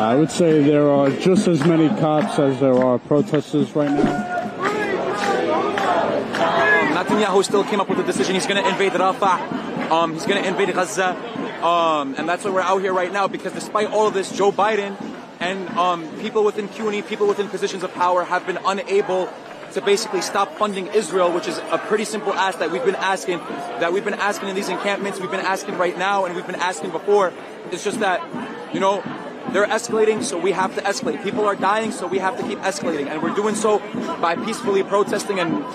I would say there are just as many cops as there are protesters right now. Netanyahu still came up with a decision. He's going to invade Rafah. He's going to invade Gaza. And that's why we're out here right now, because despite all of this, Joe Biden and people within CUNY, people within positions of power have been unable to basically stop funding Israel, which is a pretty simple ask that we've been asking in these encampments, we've been asking right now, and we've been asking before. It's just that, you know, they're escalating, so we have to escalate. People are dying, so we have to keep escalating. And we're doing so by peacefully protesting, and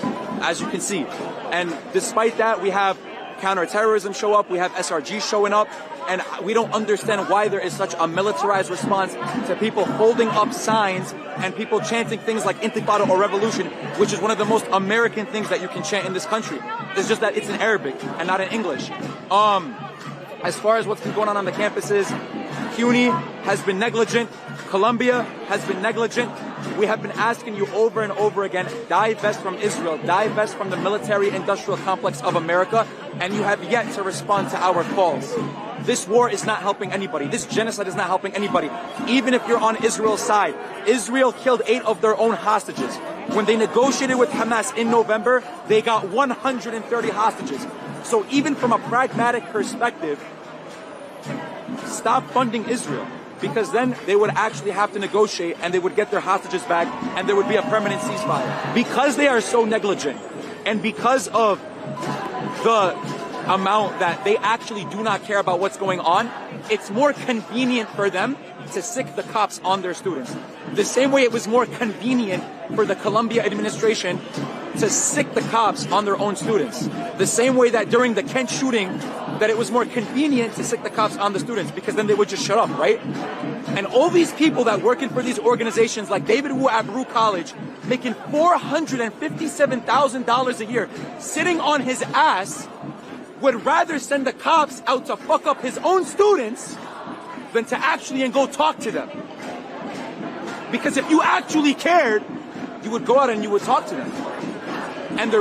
as you can see. And despite that, we have counterterrorism show up, we have SRG showing up, and we don't understand why there is such a militarized response to people holding up signs and people chanting things like Intifada or revolution, which is one of the most American things that you can chant in this country. It's just that it's in Arabic and not in English. As far as what's been going on the campuses, CUNY has been negligent. Columbia has been negligent. We have been asking you over and over again, divest from Israel, divest from the military-industrial complex of America, and you have yet to respond to our calls. This war is not helping anybody. This genocide is not helping anybody. Even if you're on Israel's side, Israel killed 8 of their own hostages. When they negotiated with Hamas in November, they got 130 hostages. So even from a pragmatic perspective, stop funding Israel, because then they would actually have to negotiate and they would get their hostages back and there would be a permanent ceasefire. Because they are so negligent and because of the amount that they actually do not care about what's going on, it's more convenient for them to sick the cops on their students. The same way it was more convenient for the Columbia administration to sick the cops on their own students. The same way that during the Kent shooting, that it was more convenient to sick the cops on the students, because then they would just shut up, right? And all these people that working for these organizations like David Wu at Baruch College, making $457,000 a year, sitting on his ass, would rather send the cops out to fuck up his own students than to actually and go talk to them. Because if you actually cared, you would go out and you would talk to them. And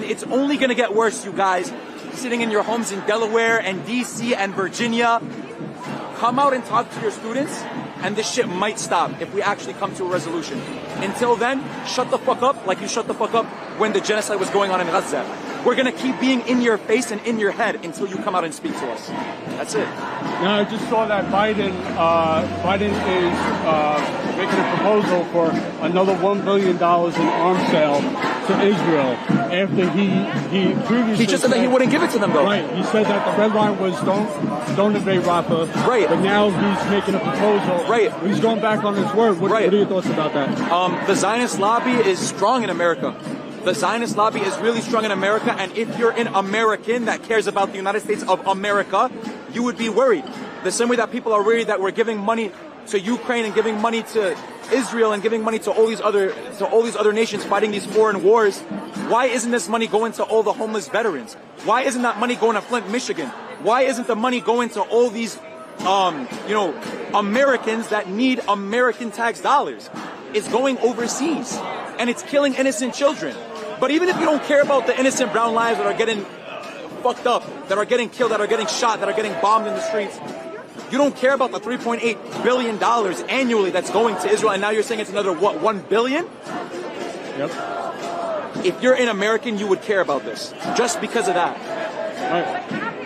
it's only going to get worse, you guys, sitting in your homes in Delaware and DC and Virginia. Come out and talk to your students, and this shit might stop if we actually come to a resolution. Until then, shut the fuck up like you shut the fuck up when the genocide was going on in Gaza. We're going to keep being in your face and in your head until you come out and speak to us. That's it. Now, I just saw that Biden is making a proposal for another $1 billion in arms sale to Israel after he previously He just said that he wouldn't give it to them, though. Right. He said that the red line was don't invade Rafah. Right. But now he's making a proposal. Right. He's going back on his word. What are your thoughts about that? The Zionist lobby is strong in America. The Zionist lobby is really strong in America, and if you're an American that cares about the United States of America, you would be worried. The same way that people are worried that we're giving money to Ukraine and giving money to Israel and giving money to all these other nations fighting these foreign wars. Why isn't this money going to all the homeless veterans? Why isn't that money going to Flint, Michigan? Why isn't the money going to all these Americans that need American tax dollars? It's going overseas, and it's killing innocent children. But even if you don't care about the innocent brown lives that are getting fucked up, that are getting killed, that are getting shot, that are getting bombed in the streets, you don't care about the $3.8 billion annually that's going to Israel, and now you're saying it's another, what, $1 billion? Yep. If you're an American, you would care about this, just because of that. Right.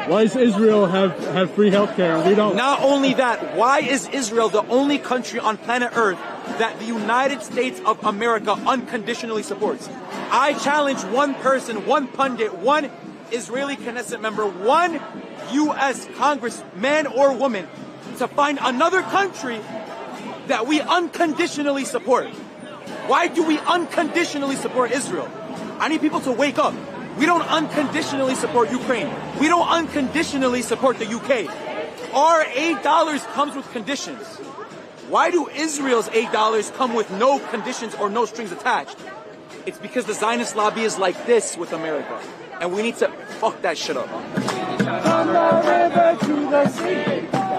Why does Israel have free healthcare and we don't? Not only that, why is Israel the only country on planet Earth that the United States of America unconditionally supports? I challenge one person, one pundit, one Israeli Knesset member, one U.S. congressman or woman to find another country that we unconditionally support. Why do we unconditionally support Israel? I need people to wake up. We don't unconditionally support Ukraine. We don't unconditionally support the UK. Our $8 comes with conditions. Why do Israel's $8 come with no conditions or no strings attached? It's because the Zionist lobby is like this with America. And we need to fuck that shit up.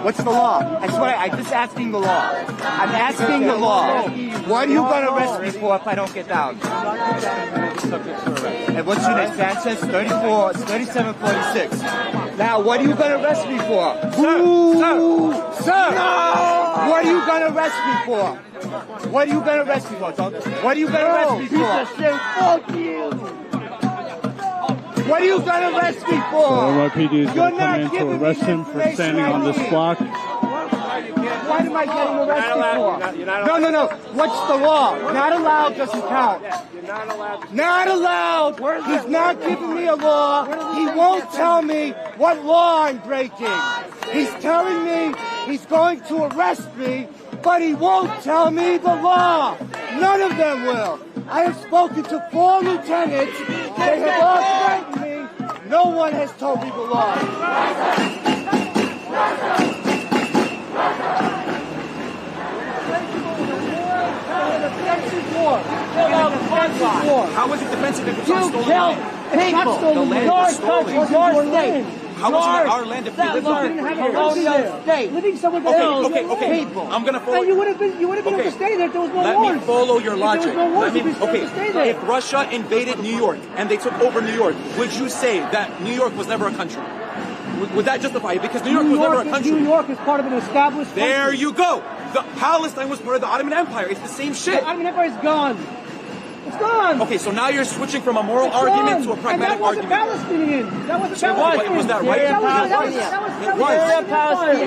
What's the law? That's what I'm just asking the law. I'm asking the law. What are you going to arrest me for if I don't get down? And what's your next answer? 3746. Now, what are you going to arrest me for? Sir! No! What are you gonna arrest me for? What are you gonna arrest me for, dog? What are you gonna arrest me for? Fuck you! What are you gonna arrest me for? NYPD is going to come in to arrest him for standing on this block. What am I getting arrested for? No. What's the law? Not allowed doesn't count. You're not allowed. Not allowed. He's not giving me a law. He won't tell me what law I'm breaking. He's telling me he's going to arrest me, but he won't tell me the law. None of them will. I have spoken to 4 lieutenants. They have all threatened me. No one has told me the law. How was it defensive if it's You not stolen killed land? people. The land Your was stolen. country, your state. How was it our land if we lived on it? Colonial state. Living somewhere that Okay. I'm gonna follow. And you would have been able to stay there if there was no Let wars. me follow your logic. If there was no wars, Let me, you'd be able to stay there. if Russia invaded New York and they took over New York, would you say that New York was never a country? Would that justify it? Because New York was never a country. New York is part of an established country. There you go. The Palestine was part of the Ottoman Empire. It's the same shit. The Ottoman Empire is gone. It's gone. Okay, so now you're switching from a moral argument to a pragmatic argument. That wasn't Palestinian. That wasn't So Palestinian. was that right? That was Palestine.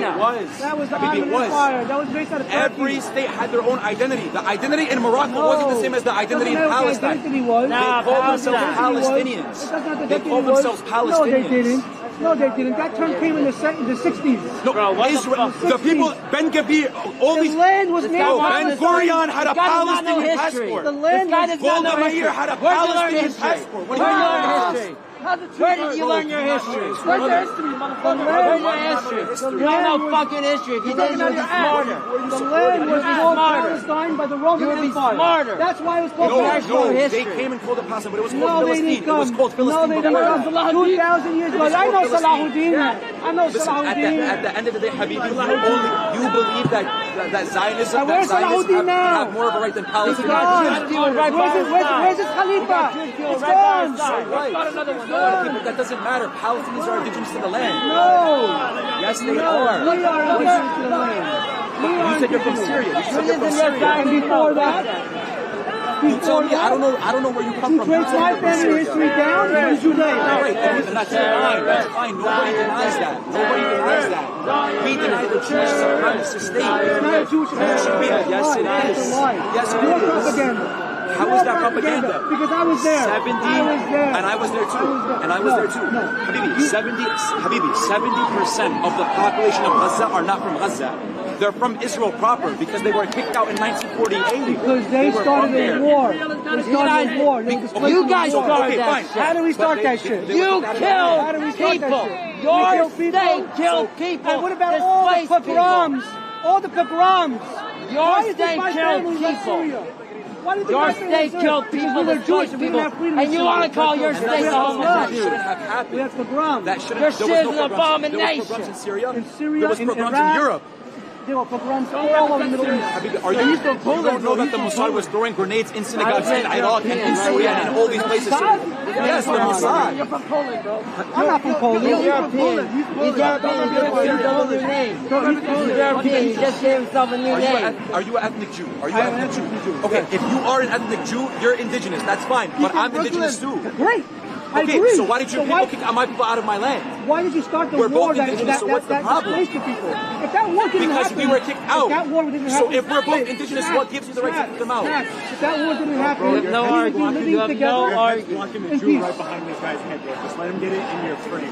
It was. That was the Habibi, Ottoman it was. Empire. That was based out of Turkey. Every state had their own identity. The identity in Morocco wasn't the same as the identity in Palestine. Identity was. They called themselves Palestinian. Palestinians. They called themselves Palestinians. No, they didn't. No, they didn't. That term came in the 60s. No, Israel, the people, Ben Gvir, all The these. land was named No, by Ben Gurion had a Palestinian The passport. land Golda Meir had a Palestinian passport. What do you mean? history? Where did you learn your history? Where's your history, motherfucker? Where's your history? You don't know fucking history. If you did, you would be smarter. The land was called Palestine by the Roman You would be Empire. smarter. That's why it was called No, Palestine. they came and called it Palestine, but it was No, called they Philistine. didn't It was come. called No, Philistine they didn't before come. that. 2,000 years ago. I know Salahuddin. I know Listen, Salahuddin. at the end of the day, Habibi, you believe that Zionists And where's Salahuddin now? have more of a right than Palestinians. Where's his Khalifa? It's gone. But that doesn't matter. Palestinians are indigenous to the land. No. Yes, they We are. are indigenous to the land. You said you're from Syria. You said you're from Syria. And before that, You tell me. I don't know where you come to from. trace my family history down, who's Jude? All right, and that's fine. That's fine. Nobody denies that. Nobody denies that. We deny the Jewish supremacist state. It's not a Jewish American. Yes, it is. It's a lie. Yes, it Your is. propaganda. How was that propaganda? Because I was there. 70, I was there. and I was there too. And I was there too. Habibi, 70% of the population of Gaza are not from Gaza. They're from Israel proper because they were kicked out in 1948. Because they were started from a there. war. They started a war. You guys started that fine. shit. How do we start that shit? You How do killed we start that people. shit? Your We killed people? state killed people. And what about all the Displaced people. pogroms? All the pogroms. Your state killed people. Your state killed people, displaced people, and you want to call your state a That homosexual? shouldn't have happened. We have pogroms. That shouldn't. Your There shit was is an no pogroms. There abomination. was pogroms in Syria. In Syria, There was in pogroms Iraq. in Europe. There were pogroms all over the Middle East. Are you don't know that the Mossad was throwing grenades in synagogues in Iraq and in Syria and in all these places? Yes, the Mossad. You're from Poland, bro. I'm not from Poland. He's European. He's European. He gave himself a new name. He's European. He just gave himself a new name. Are you an ethnic Jew? Are you an ethnic Jew? Okay, if you are an ethnic Jew, you're indigenous. That's fine. But I'm indigenous too. Great. I Okay, agree. so why did your people kick my people out of my land? Why did you start the We're war both that indigenous, so what's the problem? displaced the people? If that war didn't Because happen, we were kicked out. If that war didn't So happen, if we're both indigenous, what gives you the right to kick them out? If that war didn't happen, You have no we would be argument. living You have together no argument. Blocking in the Jew peace. right behind this guy's head there. Just let him get it in your frame.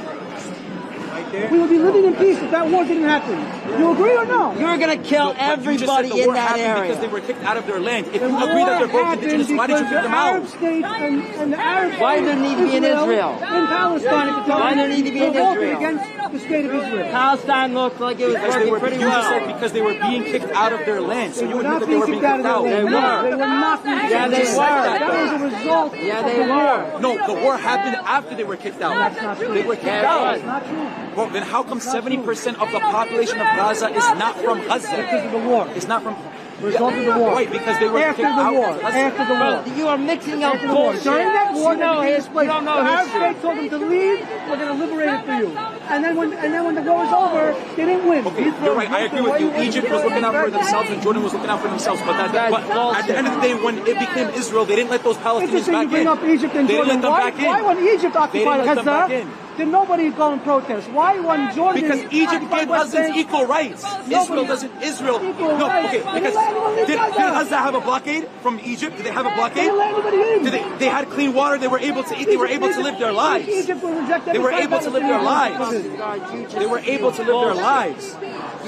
Right there. We would be living in peace if that war didn't happen. You agree or no? You're gonna kill But you just said everybody the in war that happened because they area. were kicked out of their land. If The you agree that they're war both indigenous, why did you because kick them the Arab out? states and the Arab Why do there need to be in Israel? In Palestine at the time. Why do there need to be in revolted Israel? against the state of Israel. Palestine looked like it was Because they working were, pretty you just said well. because they were being kicked out of their land. So They you were admit not that they were being being kicked out of their kicked out. land. They were not being Yeah, they kicked out. were. That was a result Yeah, of they the war. were. No, the war happened after they were kicked out. That's not true. They were kicked Yeah, it out. was. That's not true. Well, then how come 70% of the population of Gaza is not from Gaza? Because of the war. It's not from. Result of the war. Right, because they were After kicked the out. war. After the war. You are mixing up During bullshit. that war, You know they his, you don't know the Arab history. state told them to leave. We're going to liberate it for you. And then when the war was over, they didn't win. Okay, you're right. I agree with you. Egypt was looking out for themselves, and Jordan was looking out for themselves. But at the end of the day, when it became Israel, they didn't let those Palestinians Interesting back you bring in. up Egypt and They didn't Jordan. let them back in. Why when Egypt occupied let them back Gaza, in. did nobody go and protest? Why when Jordan Because Egypt occupied gave West Gazans Bank, equal rights. Israel doesn't. Israel. Equal No, rights. okay. Because did Gaza have a blockade from Egypt? Did they have a They blockade? didn't let anybody in. Did they had clean water? They were able to eat. They were able to live their lives. Egypt will reject They were every able to live their Palestinian. lives. They were able to live their lives.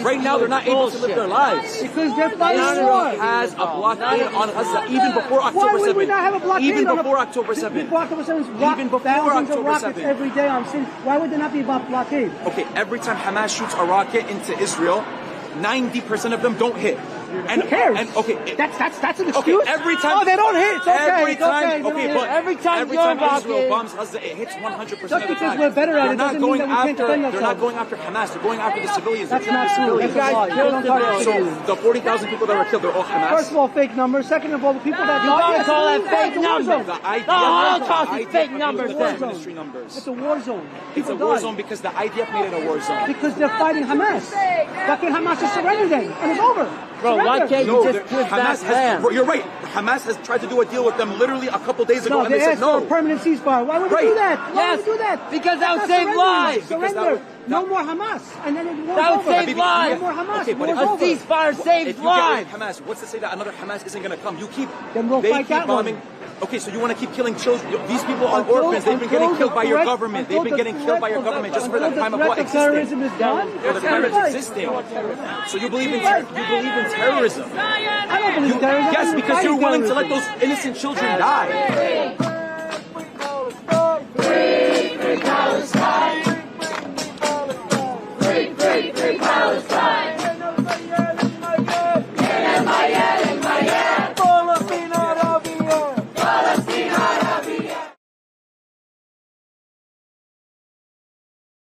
Right now, they're not able to live their lives. Because they're fighting Israel war. has a blockade on Gaza even before Why October would we 7th. not have a blockade Even on before October 7th. Before October 7th, Even before thousands of October rockets 7th. every day on city. Why would there not be a blockade? Okay, every time Hamas shoots a rocket into Israel, 90% of them don't hit. And Who cares? And okay, That's an okay, excuse. every time. Oh, they don't hit. It's okay. Every It's okay. time. They don't Okay, hit. but Every time your Israel rocket- bombs Gaza, it hits 100% Just of the because time. we're better at They're it not doesn't mean going that we can't after. defend They're not ourselves. going after Hamas. They're going after the civilians. That's They're not killing true. the That's a civilians. lie. They don't target So civilians. the 40,000 people that were killed, they're all Hamas. First of all, fake numbers. Second of all, the people that You gotta call that fake numbers. The The Holocaust is IDF fake agrees numbers with the then. ministry numbers. It's a war zone. It's a People war die. zone because the IDF made it a war zone. Because they're fighting Hamas. Why can't Hamas just surrender then? And it's over. Bro, why Surrender. can't you No, just give Hamas that land? You're right. Hamas has tried to do a deal with them literally a couple days ago, No, and they they said asked for a no. permanent ceasefire. Why would Right. we do that? Why Yes, would we do that? because that would That's save surrender. lives. Because Surrender. that No more Hamas. And then it war's That would over. save lives. No more Hamas. Okay, but War's if- A over. ceasefire If saves you get lives. rid of Hamas, what's to say that another Hamas isn't going to come? You keep. Then we'll they fight keep that one. bombing. Okay, so you want to keep killing children? These people are Until- orphans. They've been getting until killed by the your threat- government. They've been until the getting killed by your threat of- government just for the until time of threat what of terrorism existing. is done. For the time of existing. So you believe in terrorism? I don't believe terrorism. Yes, because you're willing to let those innocent children die. Free Palestine!